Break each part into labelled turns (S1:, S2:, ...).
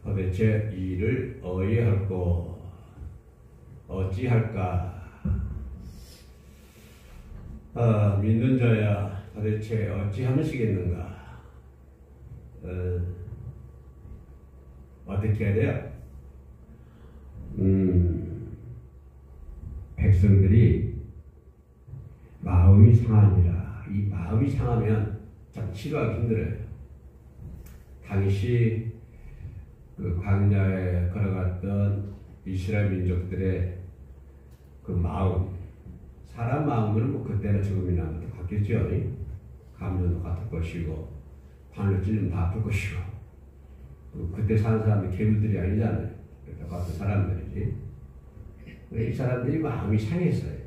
S1: 도대체 이 일을 어찌할꼬 어찌할까? 믿는 자야 도대체 어찌하시겠는가? 어떻게 해야 돼요? 백성들이 마음이 상하니라. 이 마음이 상하면 참 치료하기 힘들어요. 당시 그 광야에 걸어갔던 이스라엘 민족들의 그 마음, 사람 마음은 뭐 그때나 지금이나 같겠죠. 감정도 같을 것이고, 바늘 찔리면 다 아플 것이고, 그때 사는 사람이 개물들이 아니잖아요. 같은 사람들이지. 이 사람들이 마음이 상했어요.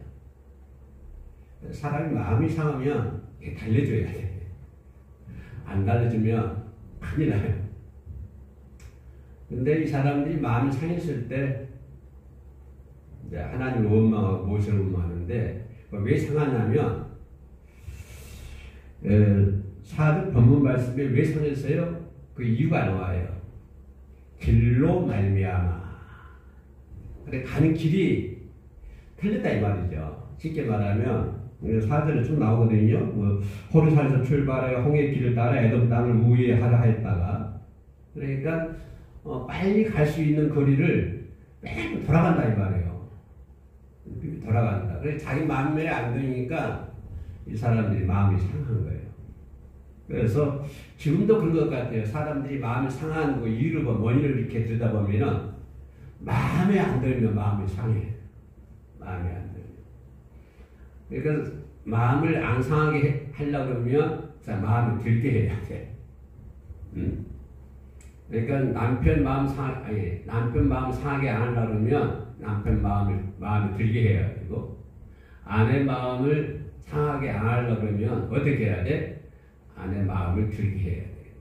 S1: 사람이 마음이 상하면 달래줘야 돼. 안 달래주면 큰일 나요. 근데 이 사람들이 마음이 상했을 때 이제 하나님을 원망하고 모세를 원망하는데 왜 상하냐면 사도 본문 말씀에 왜 상했어요? 그 이유가 나와요. 길로 말미암아. 그래 가는 길이 틀렸다 이 말이죠. 쉽게 말하면 사절에 쭉 나오거든요. 뭐 호르산에서 출발하여 홍해 길을 따라 에돔 땅을 우회하라 했다가 그러니까 빨리 갈 수 있는 거리를 매일 돌아간다 이 말이에요. 돌아간다. 그래서 자기 마음에 안 되니까 이 사람들이 마음이 상한 거예요. 그래서 지금도 그런 것 같아요. 사람들이 마음이 상한 그 이유를 원인을 이렇게 들여다보면은 마음에 안 들면 마음이 상해. 마음에 안 들면. 그러니까 마음을 안 상하게 하려고 그러면 마음을 들게 해야 돼. 그러니까 남편 마음 상하게 안 하려고 그러면 남편 마음을 들게 해야 되고 아내 마음을 상하게 안 하려고 그러면 어떻게 해야 돼? 아내 마음을 들게 해야 돼.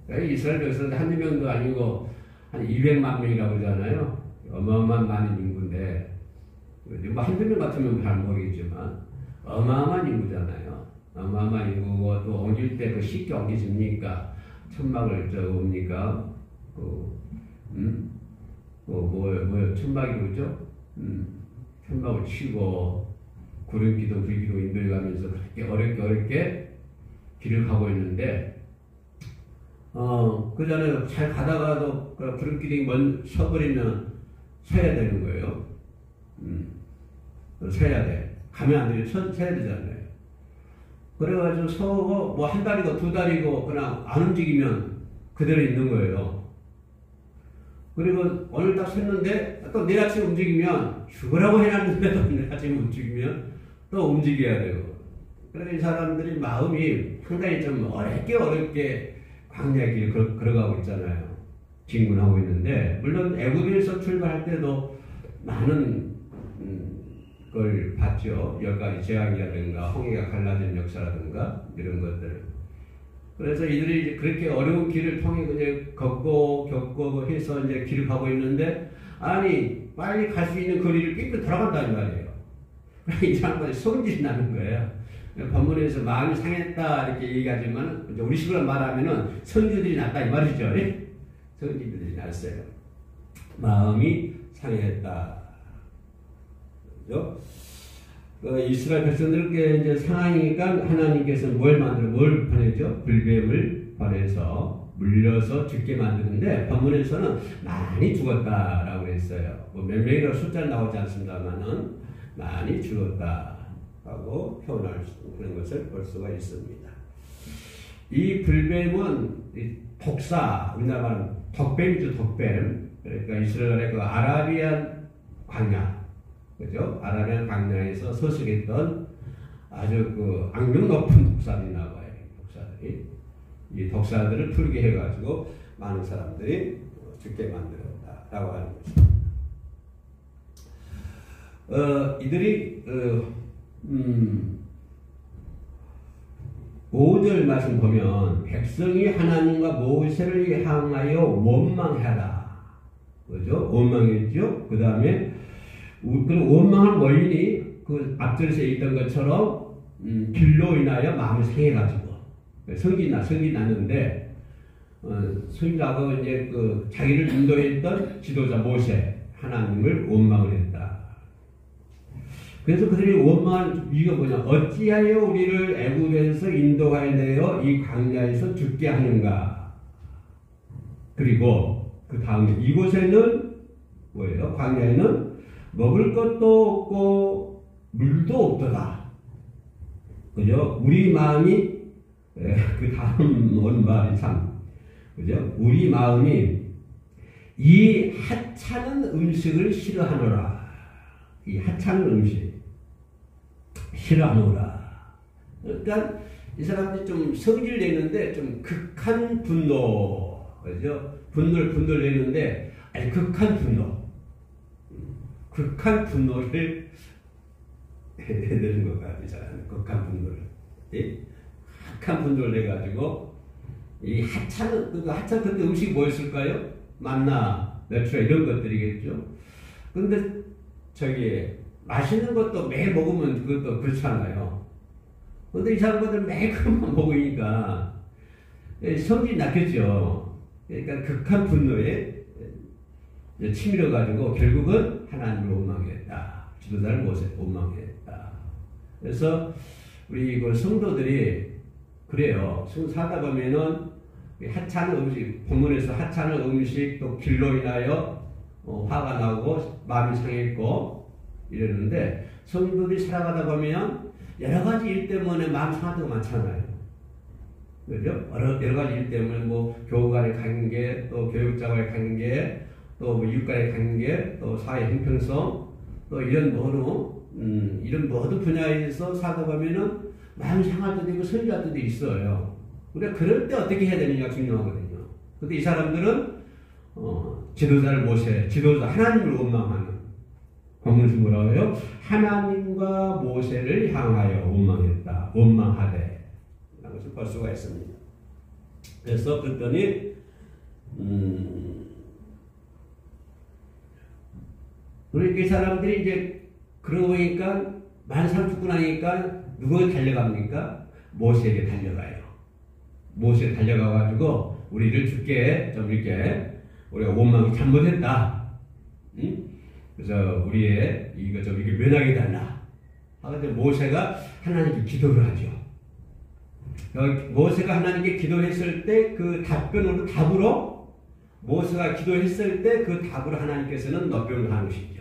S1: 그러니까 이스라엘 백성들 한두 명도 아니고 한 200만 명이라고 그러잖아요. 어마어마한 많은 인구인데 뭐 한두 명 같으면 잘 모르겠지만 어마어마한 인구잖아요. 어마어마한 인구고 또 옮길 때 그 쉽게 옮기십니까? 천막을 옵니까? 뭐요? 천막이 뭐죠? 천막을 치고 구름기둥, 불기둥 인도해가면서 그렇게 어렵게 길을 가고 있는데 그 전에 잘 가다가도 그 구름기둥이 서버리면 서야 되는 거예요. 서야 돼. 가면 안 되죠. 서야 되잖아요. 그래가지고 서고 뭐 한 달이고 두 달이고 그냥 안 움직이면 그대로 있는 거예요. 그리고 오늘 딱 섰는데 또 내일 아침 움직이면 죽으라고 해놨는데도 내일 아침 움직이면 또 움직여야 되고. 그러니까 이 사람들이 마음이 상당히 좀 어렵게 광야의 길을 걸어가고 있잖아요. 진군하고 있는데 물론 애굽에서 출발할 때도 많은 걸 봤죠. 10가지 재앙이라든가 홍해가 갈라진 역사라든가 이런 것들. 그래서 이들이 그렇게 어려운 길을 통해 이제 겪고 해서 이제 길을 가고 있는데 아니 빨리 갈 수 있는 거리를 삐끗 돌아간다는 말이에요. 그러니까 이 사람들이 성질이 나는 거예요. 본문에서 마음이 상했다 이렇게 얘기하지만 이제 우리 식으로 말하면은 성질들이 났다 이 말이죠. 성질들이 났어요. 마음이 상했다. 이스라엘 백성들께 이제 상하니까 하나님께서 뭘 보내죠? 불뱀을 보내서 물려서 죽게 만드는데 본문에서는 많이 죽었다라고 했어요. 뭐 몇 명이라고 숫자는 나오지 않습니다만은 많이 죽었다라고 표현할 그런 것을 볼 수가 있습니다. 이 불뱀은 독사, 우리나라 말은 덕뱀이죠, 덕뱀. 그러니까 이스라엘의 그 아라비안 광야. 그죠? 아라비안 광야에서 서식했던 아주 그 악명 높은 독사들이나 봐요. 독사들이. 이 독사들을 풀게 해가지고 많은 사람들이 죽게 만들었다라고 하는 것입니다. 이들이, 5절 말씀 보면, 백성이 하나님과 모세를 향하여 원망하라. 그죠? 원망했죠? 그 다음에, 그 원망한 원인이 그 앞절에서 있던 것처럼 길로 인하여 마음을 상해가지고 성기 났는데 선지자가 이제 그 자기를 인도했던 지도자 모세 하나님을 원망을 했다. 그래서 그들이 원망한 이유가 뭐냐? 어찌하여 우리를 애굽에서 인도하여 내어 이 광야에서 죽게 하는가? 그리고 그 다음에 이곳에는 뭐예요? 광야에는 먹을 것도 없고 물도 없도다. 그죠? 우리 마음이 그 다음 원말이 참 그죠? 우리 마음이 이 하찮은 음식을 싫어하노라. 이 하찮은 음식 싫어하노라. 그러니까 이 사람들이 좀 성질 내는데 좀 극한 분노, 그죠? 분노를 내는데 아니 극한 분노를 내는 것 같아요. 극한 분노를, 극한 분노를 내가지고 이 하찮은 그때 음식이 뭐였을까요? 만나, 메추라 이런 것들이겠죠. 근데 저기 맛있는 것도 매일 먹으면 그것도 그렇잖아요. 근데 이 사람들 매일 그것만 먹으니까 성질이 났겠죠. 그러니까 극한 분노에 치밀어 가지고 결국은 하나님을 원망했다. 지도자를 원망했다. 그래서 우리 그 성도들이 그래요. 살다 보면은 하찮은 음식, 본문에서 하찮은 음식 또 길로 인하여 화가 나고 마음이 상했고 이러는데 성도들이 살아가다 보면 여러 가지 일 때문에 마음 상할 때가 많잖아요. 그죠? 여러 가지 일 때문에 뭐 교우 간의 관계, 또 교육자 간의 관계, 또 뭐 이웃 간의 관계, 또 사회 형평성, 또 이런 모든 분야에서 살다 보면은 마음이 상할 때도 있고 선지할 때도 있어요. 우리가 그럴 때 어떻게 해야 되느냐가 중요하거든요. 근데 이 사람들은 지도자를 지도자 하나님을 원망하는 본문에서 뭐라고 해요? 하나님과 모세를 향하여 원망하되 라는 것을 볼 수가 있습니다. 그래서 그랬더니 그러니까 이 사람들이 이제 그러고 보니까 만사를 죽고 나니까 누구에게 달려갑니까? 모세에게 달려가요. 모세에 달려가가지고 우리를 죽게 좀 이렇게 우리가 원망이 잘못했다. 응? 그래서 우리의 이거 좀 이렇게 면하게 달라. 하는데 모세가 하나님께 기도를 하죠. 모세가 하나님께 기도했을 때 그 답으로 모세가 기도했을 때 그 답으로 하나님께서는 너뼈를 하는 것이죠.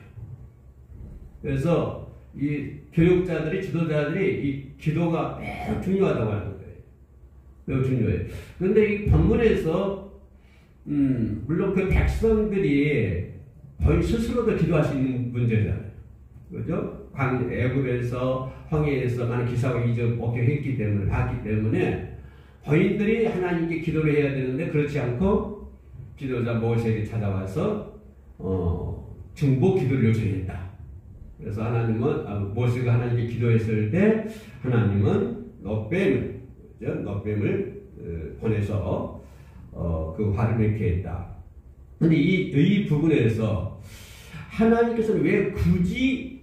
S1: 그래서 이 교육자들이 지도자들이 이 기도가 매우 중요하다고 하는 거예요. 매우 중요해요. 그런데 이 본문에서 물론 그 백성들이 거의 스스로도 기도할 수 있는 문제잖아요. 그죠? 애굽에서 황해에서 많은 기사와 이적 목격했기 때문에 봤기 때문에 본인들이 하나님께 기도를 해야 되는데 그렇지 않고 지도자 모세에게 찾아와서 중보 기도를 요청했다. 그래서 하나님은 모세가 하나님께 기도했을 때 하나님은 너뱀을 보내서 그 화를 맺게 했다. 근데 이 부분에서 하나님께서는 왜 굳이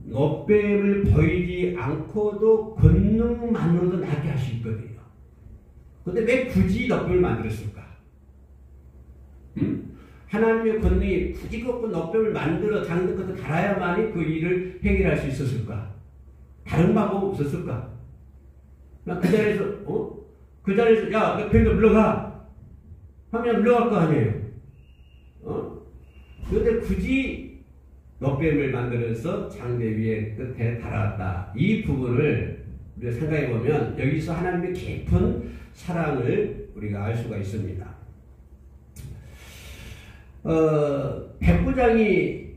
S1: 너뱀을 보이지 않고도 권능만으로도 낫게 할 수 있거든요. 근데 왜 굳이 너뱀을 만들었을까? 하나님의 권능이 굳이 그 너뱀을 만들어 장는 것을 달아야만이 그 일을 해결할 수 있었을까? 다른 방법 없었을까? 그 자리에서 야, 너 뱀도 물러가 하면 물러갈 거 아니에요. 그런데 굳이 너뱀을 만들어서 장대 위에 끝에 달았다. 이 부분을 우리가 생각해 보면 여기서 하나님의 깊은 사랑을 우리가 알 수가 있습니다. 백부장이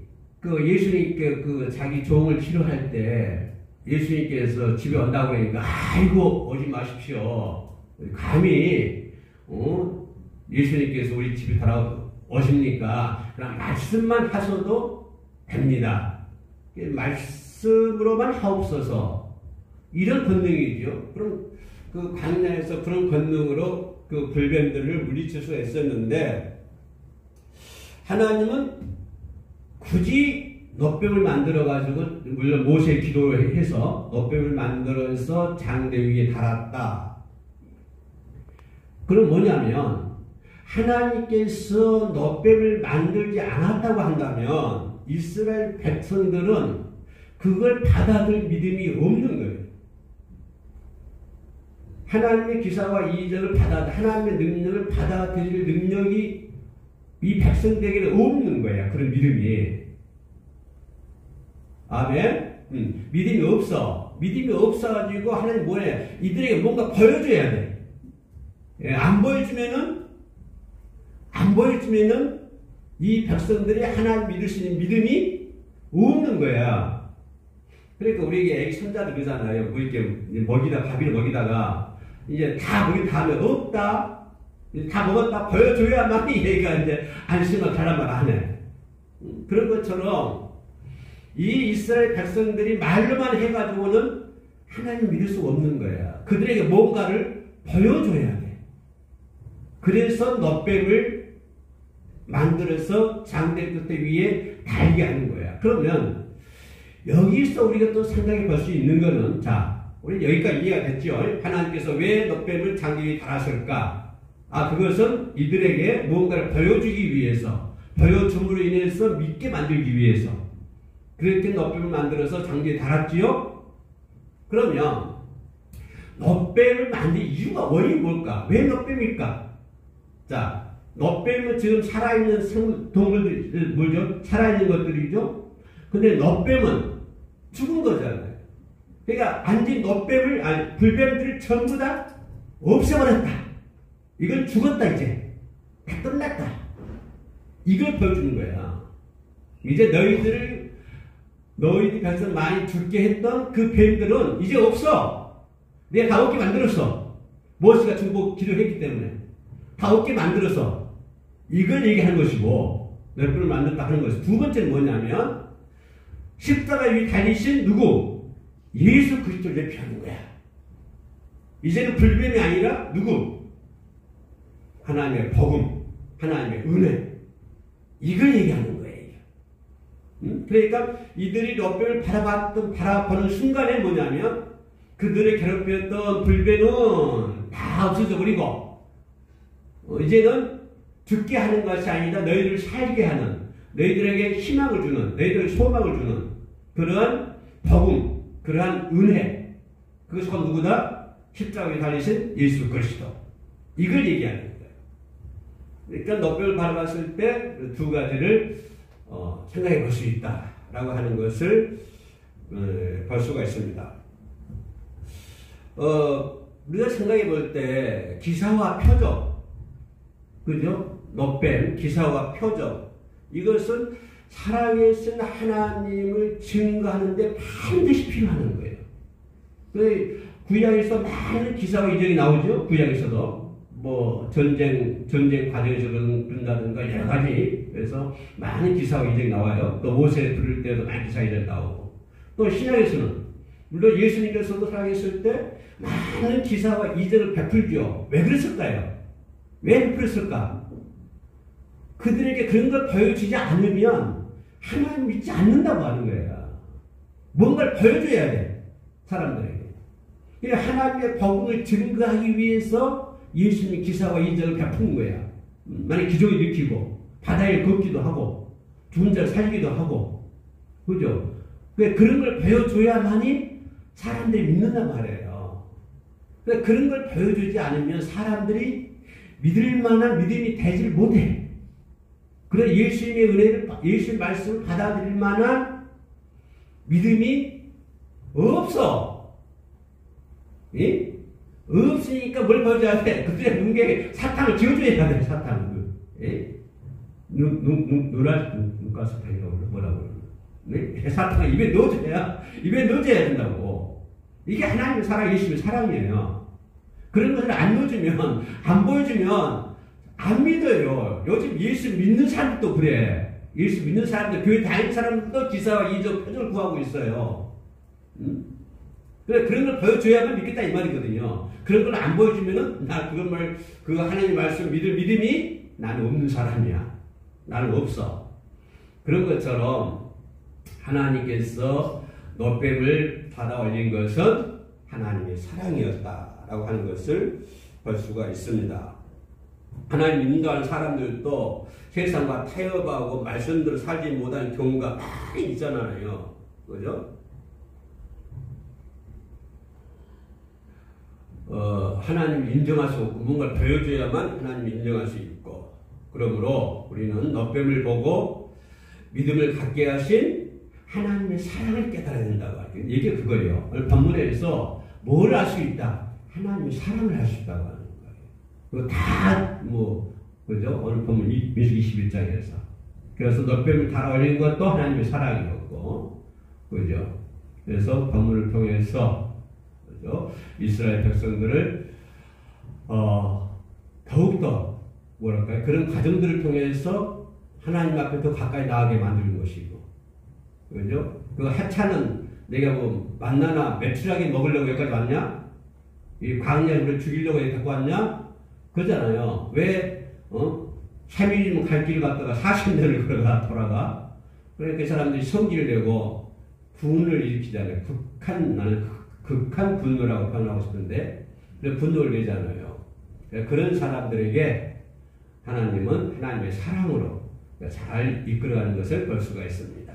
S1: 그 예수님께 그 자기 종을 치료할 때 예수님께서 집에 온다고 하니까 아이고 오지 마십시오. 감히 예수님께서 우리 집에 돌아오십니까? 그냥 말씀만 하셔도 됩니다. 말씀으로만 하옵소서. 이런 권능이죠. 그럼 그 광야에서 그런 권능으로 그 불뱀들을 물리칠 수 있었는데 하나님은 굳이 너뱀을 만들어가지고 물론 모세의 기도를 해서 너뱀을 만들어서 장대 위에 달았다. 그럼 뭐냐면 하나님께서 놋뱀을 만들지 않았다고 한다면 이스라엘 백성들은 그걸 받아들일 믿음이 없는 거예요. 하나님의 기사와 이적을 하나님의 능력을 받아들일 능력이 이 백성들에게는 없는 거야. 그런 믿음이. 아멘? 믿음이 없어. 믿음이 없어가지고 하나님 뭐래? 이들에게 뭔가 보여줘야 돼. 예, 안 보여주면은 이 백성들이 하나님 믿을 수 있는 믿음이 없는 거야. 그러니까 우리에게 애기 손자들 그러잖아요. 뭐 이렇게 밥이를 먹이다가 이제 다 먹인 다음에 없다. 다 먹었다 보여줘야만 이 얘기가 이제 안심을 가란 말 안 해. 그런 것처럼 이 이스라엘 백성들이 말로만 해가지고는 하나님 믿을 수 없는 거야. 그들에게 뭔가를 보여줘야 돼. 그래서 놋뱀을 만들어서 장대 끝에 위에 달게 하는 거야. 그러면 여기서 우리가 또 생각해 볼 수 있는 거는, 자, 우리 여기까지 이해가 됐죠? 하나님께서 왜 놋뱀을 장대 위에 달았을까? 그것은 이들에게 무언가를 보여주기 위해서, 보여줌으로 인해서 믿게 만들기 위해서 그렇게 놋뱀을 만들어서 장대에 달았지요? 그러면 놋뱀을 만든 이유가 원인이 뭘까? 왜 놋뱀일까? 자, 놋뱀은 지금 살아있는 동물들, 뭐죠? 살아있는 것들이죠? 근데 놋뱀은 죽은 거잖아요. 그러니까 앉은 불뱀들을 전부 다 없애버렸다. 이건 죽었다, 이제. 다 끝났다. 이걸 보여주는 거야. 이제 너희들이 백성 많이 죽게 했던 그 뱀들은 이제 없어. 내가 다 없게 만들었어. 모세가 중보 기도했기 때문에. 다 없게 만들어서. 이걸 얘기하는 것이고, 몇 분을 만들었다 하는 것이. 두 번째는 뭐냐면, 십자가 위에 달리신 누구? 예수 그리스도를 대표하는 거야. 이제는 불뱀이 아니라 누구? 하나님의 복음, 하나님의 은혜. 이걸 얘기하는 거예요. 그러니까 이들이 놋뱀을 바라보는 순간에 뭐냐면, 그들을 괴롭혔던 불뱀은 다 없어져 버리고, 이제는 죽게 하는 것이 아니라 너희들을 살게 하는, 너희들에게 희망을 주는, 너희들에게 소망을 주는 그러한 복음, 그러한 은혜. 그것이 곧 누구다? 십자가에 달리신 예수 그리스도. 이걸 얘기하는 거예요. 그러니까 놋뱀을 바라봤을 때 두 가지를 생각해 볼 수 있다라고 하는 것을 볼 수가 있습니다. 우리가 생각해 볼 때 기사와 표적, 그죠? 놋뱀, 기사와 표적, 이것은 살아계신 하나님을 증거하는 데 반드시 필요한 거예요. 구약에서 많은 기사와 이적이 나오죠. 구약에서도 뭐 전쟁 과정에서 그런다든가 여러 가지, 그래서 많은 기사와 이적이 나와요. 또 모세 부를 때도 많은 기사 이적이 나오고, 또 신약에서는 물론 예수님께서도 살아계실 때 많은 기사와 이적을 베풀죠. 왜 그랬을까요? 왜 베풀었을까? 그들에게 그런 걸 보여주지 않으면 하나님 믿지 않는다고 하는 거예요. 뭔가를 보여줘야 돼, 사람들에게. 하나님의 복음을 증거하기 위해서 예수님이 기사와 이적을 베푼 거야. 만약 기적을 일으키고, 바다에 걷기도 하고, 죽은 자를 살리기도 하고, 그죠? 그런 걸 보여줘야만이 사람들이 믿는단 말이에요. 그런 걸 보여주지 않으면 사람들이 믿을 만한 믿음이 되질 못해. 그래서 예수님의 은혜를, 예수의 말씀을 받아들일 만한 믿음이 없어. 예? 없으니까 뭘 보여줘야 돼? 그들의 눈에 사탕을 지어줘야 돼, 사탕을. 예? 눈가스탕이라고 뭐라고 그러나? 사탕을 입에 넣어줘야 된다고. 이게 하나님의 사랑, 예수님의 사랑이에요. 그런 것을 안 넣어주면, 안 보여주면, 안 믿어요. 요즘 예수 믿는 사람들도 그래. 예수 믿는 사람들, 교회 다니는 사람들도 기사와 이적, 표적을 구하고 있어요. 그래, 그런 걸 보여줘야만 믿겠다 이 말이거든요. 그런 걸 안 보여주면은, 그 하나님의 말씀 믿을 믿음이 나는 없는 사람이야. 나는 없어. 그런 것처럼 하나님께서 놋뱀을 받아 올린 것은 하나님의 사랑이었다라고 하는 것을 볼 수가 있습니다. 하나님 인도하는 사람들도 세상과 타협하고 말씀대로 살지 못하는 경우가 많이 있잖아요. 그죠? 하나님 인정할 수 없고 뭔가를 보여줘야만 하나님 인정할 수 있고, 그러므로 우리는 너뱀을 보고 믿음을 갖게 하신 하나님의 사랑을 깨달아야 된다고 하죠. 이게 그거예요. 오늘 본문에서 뭘 할 수 있다? 하나님의 사랑을 할 수 있다고 하는 거예요. 그거 다 그죠? 오늘 본문 민수기 21장에서. 그래서 너뱀을 달아올린 것도 하나님의 사랑이었고, 그죠? 그래서 본문을 통해서, 그죠? 이스라엘 백성들을 더욱더 뭐랄까요? 그런 과정들을 통해서 하나님 앞에 더 가까이 나가게 만드는 것이고, 그죠? 그 하찮은 내가 뭐 만나나 매출하게 먹으려고 여기까지 왔냐? 이 광야에 우리를 죽이려고 여기 갖고 왔냐? 그러잖아요. 왜 3일이면 갈 길을 갔다가 40년을 걸어가 돌아가? 그러니까 그 사람들이 성기를 내고 분을 일으키잖아요. 나는 극한 분노라고 표현하고 싶은데, 분노를 내잖아요. 그런 사람들에게 하나님은 하나님의 사랑으로 잘 이끌어가는 것을 볼 수가 있습니다.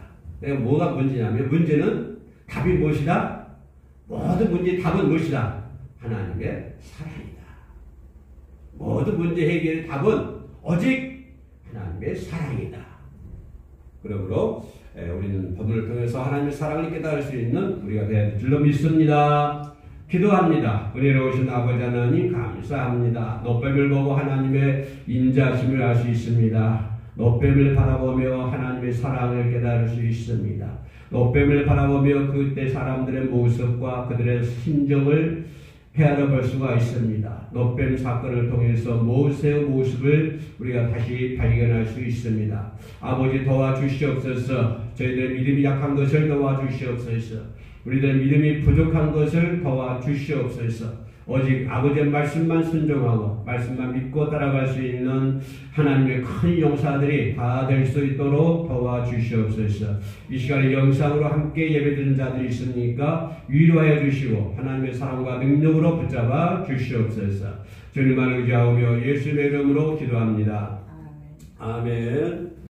S1: 뭐가 문제냐면, 문제는 답이 무엇이다? 모든 문제의 답은 무엇이다? 하나님의 사랑이다. 모든 문제 해결의 답은 오직 하나님의 사랑이다. 그러므로 우리는 본문을 통해서 하나님의 사랑을 깨달을 수 있는 우리가 되어야 될 줄로 믿습니다. 기도합니다. 은혜로우신 아버지 하나님 감사합니다. 너뱀을 보고 하나님의 인자심을 알 수 있습니다. 너뱀을 바라보며 하나님의 사랑을 깨달을 수 있습니다. 너뱀을 바라보며 그때 사람들의 모습과 그들의 심정을 헤아려 볼 수가 있습니다. 너뱀 사건을 통해서 모세의 모습을 우리가 다시 발견할 수 있습니다. 아버지 도와주시옵소서. 저희들의 믿음이 약한 것을 도와주시옵소서. 우리들의 믿음이 부족한 것을 도와주시옵소서. 오직 아버지의 말씀만 순종하고 말씀만 믿고 따라갈 수 있는 하나님의 큰 용사들이 다 될 수 있도록 도와주시옵소서. 이 시간에 영상으로 함께 예배드리는 자들이 있으니까 위로하여 주시고 하나님의 사랑과 능력으로 붙잡아 주시옵소서. 주님만 의지하오며 예수님의 이름으로 기도합니다. 아멘.